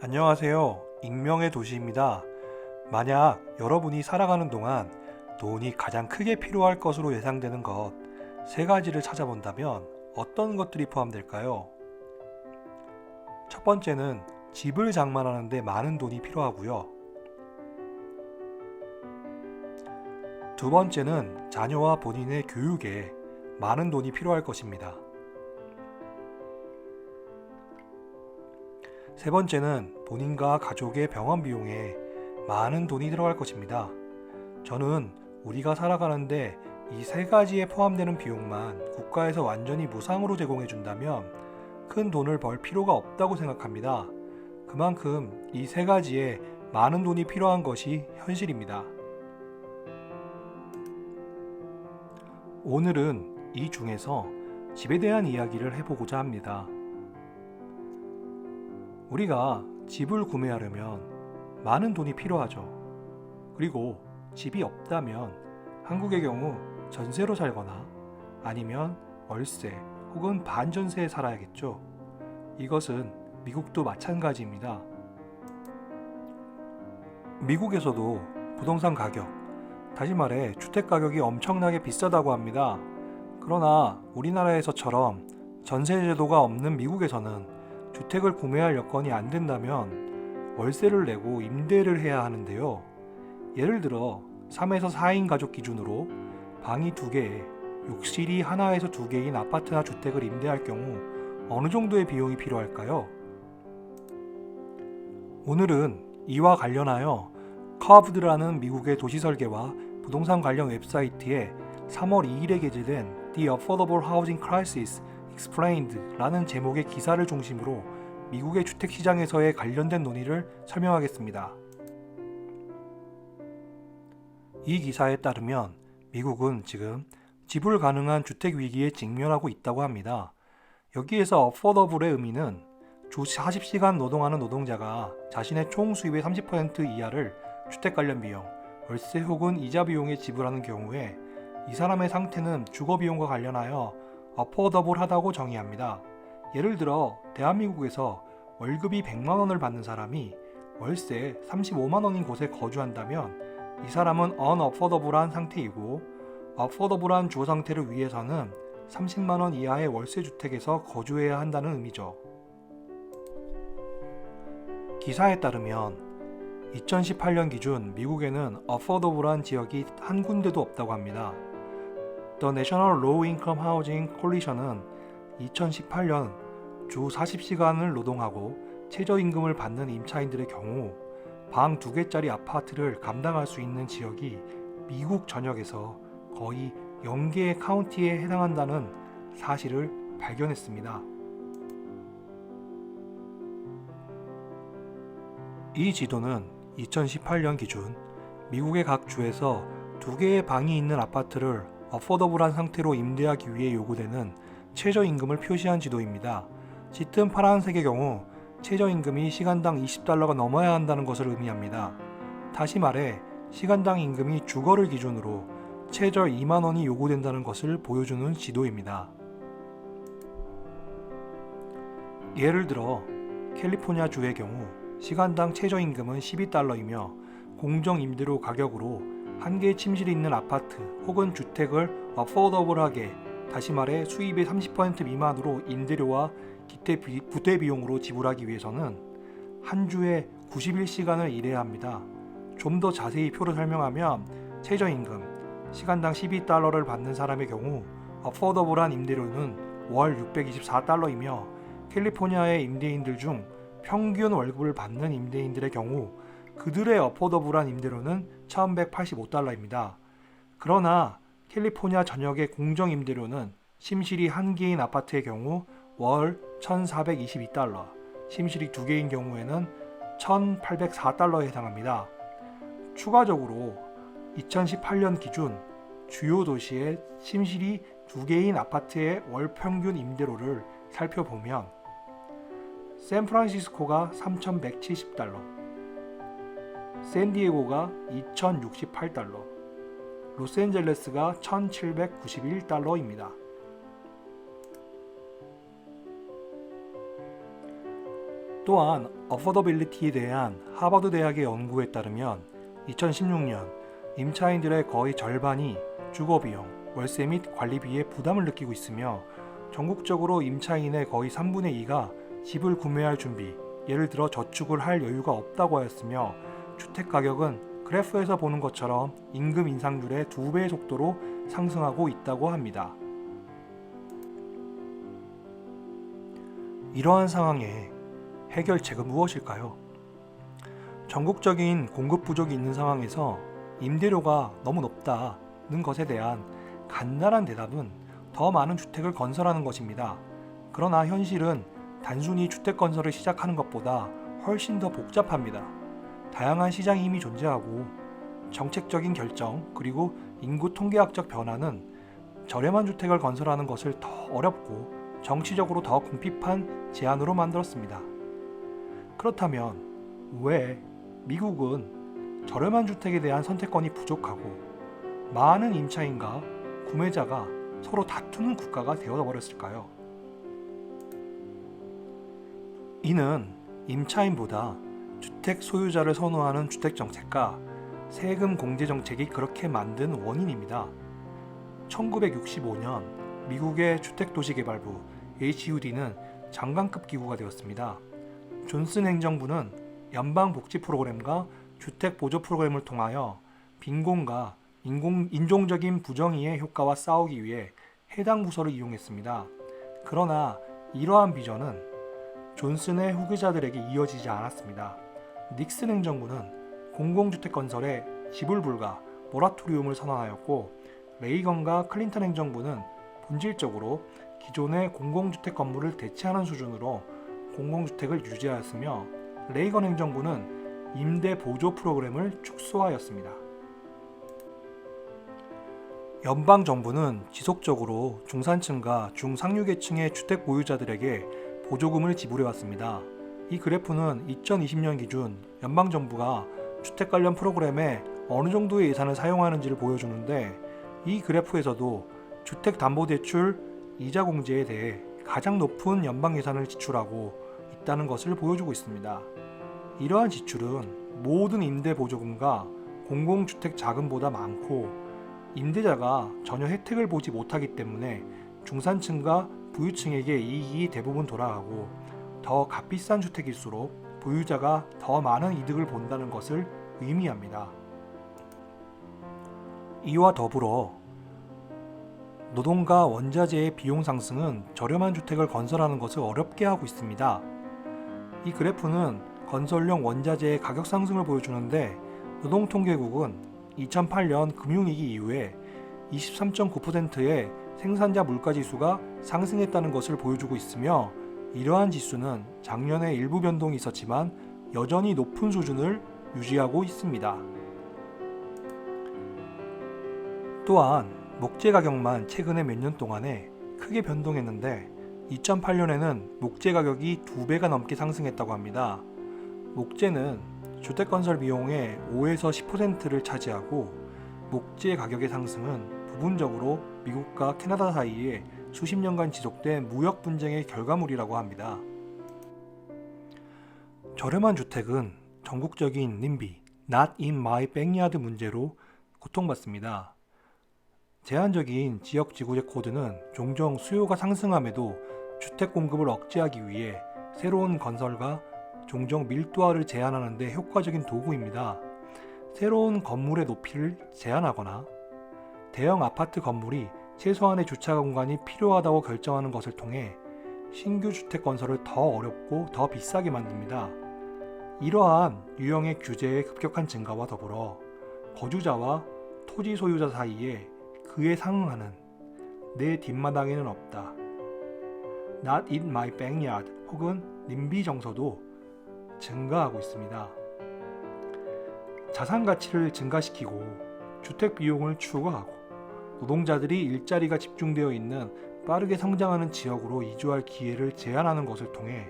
안녕하세요. 익명의 도시입니다. 만약 여러분이 살아가는 동안 돈이 가장 크게 필요할 것으로 예상되는 것 세 가지를 찾아본다면 어떤 것들이 포함될까요? 첫 번째는 집을 장만하는데 많은 돈이 필요하고요. 두 번째는 자녀와 본인의 교육에 많은 돈이 필요할 것입니다. 세 번째는 본인과 가족의 병원 비용에 많은 돈이 들어갈 것입니다. 저는 우리가 살아가는데 이 세 가지에 포함되는 비용만 국가에서 완전히 무상으로 제공해 준다면 큰 돈을 벌 필요가 없다고 생각합니다. 그만큼 이 세 가지에 많은 돈이 필요한 것이 현실입니다. 오늘은 이 중에서 집에 대한 이야기를 해보고자 합니다. 우리가 집을 구매하려면 많은 돈이 필요하죠. 그리고 집이 없다면 한국의 경우 전세로 살거나 아니면 월세 혹은 반전세에 살아야겠죠. 이것은 미국도 마찬가지입니다. 미국에서도 부동산 가격, 다시 말해 주택 가격이 엄청나게 비싸다고 합니다. 그러나 우리나라에서처럼 전세 제도가 없는 미국에서는 주택을 구매할 여건이 안 된다면 월세를 내고 임대를 해야 하는데요. 예를 들어 3에서 4인 가족 기준으로 방이 2개에 욕실이 하나에서 2개인 아파트나 주택을 임대할 경우 어느 정도의 비용이 필요할까요? 오늘은 이와 관련하여 커브드라는 미국의 도시설계와 부동산 관련 웹사이트에 3월 2일에 게재된 The Affordable Housing Crisis Explained라는 제목의 기사를 중심으로 미국의 주택시장에서의 관련된 논의를 설명하겠습니다. 이 기사에 따르면 미국은 지금 지불 가능한 주택 위기에 직면하고 있다고 합니다. 여기에서 affordable의 의미는 주 40시간 노동하는 노동자가 자신의 총 수입의 30% 이하를 주택 관련 비용, 월세 혹은 이자 비용에 지불하는 경우에 이 사람의 상태는 주거 비용과 관련하여 affordable하다고 정의합니다. 예를 들어 대한민국에서 월급이 100만 원을 받는 사람이 월세 35만 원인 곳에 거주한다면 이 사람은 unaffordable한 상태이고 affordable한 주거 상태를 위해서는 30만 원 이하의 월세 주택에서 거주해야 한다는 의미죠. 기사에 따르면 2018년 기준 미국에는 affordable한 지역이 한 군데도 없다고 합니다. The National Low Income Housing Coalition은 2018년 주 40시간을 노동하고 최저임금을 받는 임차인들의 경우 방 2개짜리 아파트를 감당할 수 있는 지역이 미국 전역에서 거의 0개의 카운티에 해당한다는 사실을 발견했습니다. 이 지도는 2018년 기준 미국의 각 주에서 2개의 방이 있는 아파트를 어포더블한 상태로 임대하기 위해 요구되는 최저임금을 표시한 지도입니다. 짙은 파란색의 경우 최저임금이 시간당 $20가 넘어야 한다는 것을 의미합니다. 다시 말해 시간당 임금이 주거를 기준으로 최저 2만 원이 요구된다는 것을 보여주는 지도입니다. 예를 들어 캘리포니아 주의 경우 시간당 최저임금은 $12이며 공정임대료 가격으로 한 개의 침실이 있는 아파트 혹은 주택을 어포더블하게, 다시 말해 수입의 30% 미만으로 임대료와 부대 비용으로 지불하기 위해서는 한 주에 91시간을 일해야 합니다. 좀 더 자세히 표를 설명하면 최저임금, 시간당 $12를 받는 사람의 경우 어포더블한 임대료는 월 $624이며 캘리포니아의 임대인들 중 평균 월급을 받는 임대인들의 경우 그들의 어포더블한 임대료는 $1185입니다. 그러나 캘리포니아 전역의 공정 임대료는 침실이 1개인 아파트의 경우 월 $1,422, 침실이 2개인 경우에는 $1,804에 해당합니다. 추가적으로 2018년 기준 주요 도시의 침실이 2개인 아파트의 월 평균 임대료를 살펴보면 샌프란시스코가 $3,170, 샌디에고가 $2,068, 로스앤젤레스가 $1,791입니다. 또한 어포더빌리티에 대한 하버드 대학의 연구에 따르면 2016년 임차인들의 거의 절반이 주거비용, 월세 및 관리비에 부담을 느끼고 있으며 전국적으로 임차인의 거의 3분의 2가 집을 구매할 준비, 예를 들어 저축을 할 여유가 없다고 하였으며 주택 가격은 그래프에서 보는 것처럼 임금 인상률의 2배의 속도로 상승하고 있다고 합니다. 이러한 상황에 해결책은 무엇일까요? 전국적인 공급 부족이 있는 상황에서 임대료가 너무 높다는 것에 대한 간단한 대답은 더 많은 주택을 건설하는 것입니다. 그러나 현실은 단순히 주택 건설을 시작하는 것보다 훨씬 더 복잡합니다. 다양한 시장이 이미 존재하고 정책적인 결정 그리고 인구 통계학적 변화는 저렴한 주택을 건설하는 것을 더 어렵고 정치적으로 더 궁핍한 제안으로 만들었습니다. 그렇다면 왜 미국은 저렴한 주택에 대한 선택권이 부족하고 많은 임차인과 구매자가 서로 다투는 국가가 되어버렸을까요? 이는 임차인보다 주택 소유자를 선호하는 주택정책과 세금 공제 정책이 그렇게 만든 원인입니다. 1965년 미국의 주택도시개발부 HUD는 장관급 기구가 되었습니다. 존슨 행정부는 연방복지 프로그램과 주택 보조 프로그램을 통하여 빈곤과 인종적인 부정의의 효과와 싸우기 위해 해당 부서를 이용했습니다. 그러나 이러한 비전은 존슨의 후계자들에게 이어지지 않았습니다. 닉슨 행정부는 공공주택 건설에 지불 불가 모라토리움을 선언하였고 레이건과 클린턴 행정부는 본질적으로 기존의 공공주택 건물을 대체하는 수준으로 공공주택을 유지하였으며 레이건 행정부는 임대 보조 프로그램을 축소하였습니다. 연방정부는 지속적으로 중산층과 중상류계층의 주택 보유자들에게 보조금을 지불해왔습니다. 이 그래프는 2020년 기준 연방정부가 주택 관련 프로그램에 어느 정도의 예산을 사용하는지를 보여주는데 이 그래프에서도 주택담보대출 이자 공제에 대해 가장 높은 연방 예산을 지출하고 있다는 것을 보여주고 있습니다. 이러한 지출은 모든 임대 보조금과 공공주택 자금보다 많고 임대자가 전혀 혜택을 보지 못하기 때문에 중산층과 부유층에게 이익이 대부분 돌아가고 더 값비싼 주택일수록 보유자가 더 많은 이득을 본다는 것을 의미합니다. 이와 더불어 노동과 원자재의 비용 상승은 저렴한 주택을 건설하는 것을 어렵게 하고 있습니다. 이 그래프는 건설용 원자재의 가격 상승을 보여주는데 노동통계국은 2008년 금융위기 이후에 23.9%의 생산자 물가지수가 상승했다는 것을 보여주고 있으며 이러한 지수는 작년에 일부 변동이 있었지만 여전히 높은 수준을 유지하고 있습니다. 또한 목재 가격만 최근에 몇 년 동안에 크게 변동했는데 2008년에는 목재 가격이 2배가 넘게 상승했다고 합니다. 목재는 주택 건설 비용의 5에서 10%를 차지하고 목재 가격의 상승은 부분적으로 미국과 캐나다 사이에 수십 년간 지속된 무역 분쟁의 결과물이라고 합니다. 저렴한 주택은 전국적인 NIMBY, Not in my backyard 문제로 고통받습니다. 제한적인 지역지구제 코드는 종종 수요가 상승함에도 주택 공급을 억제하기 위해 새로운 건설과 종종 밀도화를 제한하는 데 효과적인 도구입니다. 새로운 건물의 높이를 제한하거나 대형 아파트 건물이 최소한의 주차 공간이 필요하다고 결정하는 것을 통해 신규 주택 건설을 더 어렵고 더 비싸게 만듭니다. 이러한 유형의 규제의 급격한 증가와 더불어 거주자와 토지 소유자 사이에 그에 상응하는 내 뒷마당에는 없다, Not in my backyard 혹은 님비 정서도 증가하고 있습니다. 자산 가치를 증가시키고 주택 비용을 추구하고 노동자들이 일자리가 집중되어 있는 빠르게 성장하는 지역으로 이주할 기회를 제한하는 것을 통해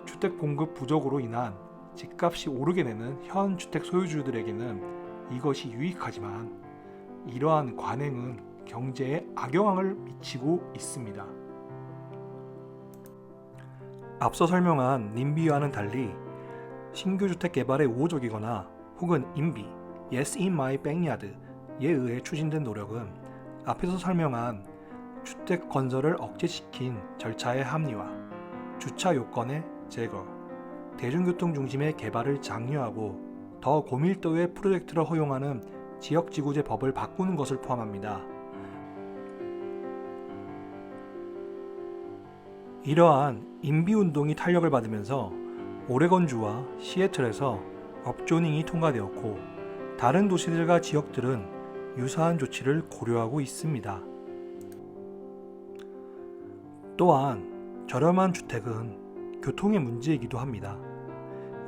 주택 공급 부족으로 인한 집값이 오르게 되는 현 주택 소유주들에게는 이것이 유익하지만 이러한 관행은 경제에 악영향을 미치고 있습니다. 앞서 설명한 님비와는 달리 신규 주택 개발에 우호적이거나 혹은 임비, Yes in my backyard에 의해 추진된 노력은 앞에서 설명한 주택 건설을 억제시킨 절차의 합리화, 주차 요건의 제거, 대중교통 중심의 개발을 장려하고 더 고밀도의 프로젝트를 허용하는 지역지구제 법을 바꾸는 것을 포함합니다. 이러한 임비운동이 탄력을 받으면서 오레곤주와 시애틀에서 업조닝이 통과되었고 다른 도시들과 지역들은 유사한 조치를 고려하고 있습니다. 또한 저렴한 주택은 교통의 문제이기도 합니다.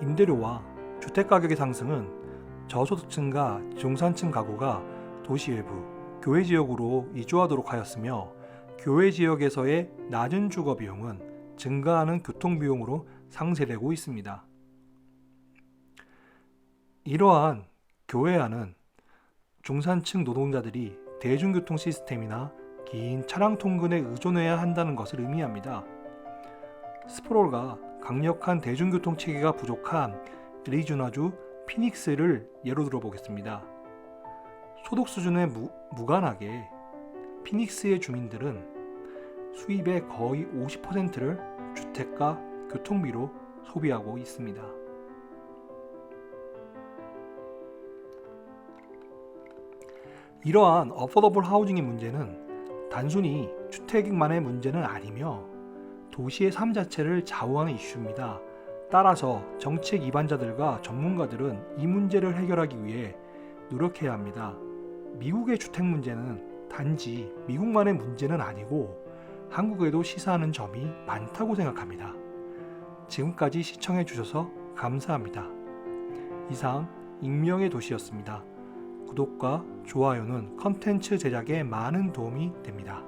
임대료와 주택가격의 상승은 저소득층과 중산층 가구가 도시 외부, 교외 지역으로 이주하도록 하였으며 교외 지역에서의 낮은 주거 비용은 증가하는 교통 비용으로 상쇄되고 있습니다. 이러한 교외화는 중산층 노동자들이 대중교통 시스템이나 긴 차량 통근에 의존해야 한다는 것을 의미합니다. 스프롤과 강력한 대중교통 체계가 부족한 애리조나주 피닉스를 예로 들어보겠습니다. 소득 수준에 무관하게 피닉스의 주민들은 수입의 거의 50%를 주택과 교통비로 소비하고 있습니다. 이러한 어포더블 하우징의 문제는 단순히 주택만의 문제는 아니며 도시의 삶 자체를 좌우하는 이슈입니다. 따라서 정책 이반자들과 전문가들은 이 문제를 해결하기 위해 노력해야 합니다. 미국의 주택 문제는 단지 미국만의 문제는 아니고 한국에도 시사하는 점이 많다고 생각합니다. 지금까지 시청해 주셔서 감사합니다. 이상 익명의 도시였습니다. 구독과 좋아요는 컨텐츠 제작에 많은 도움이 됩니다.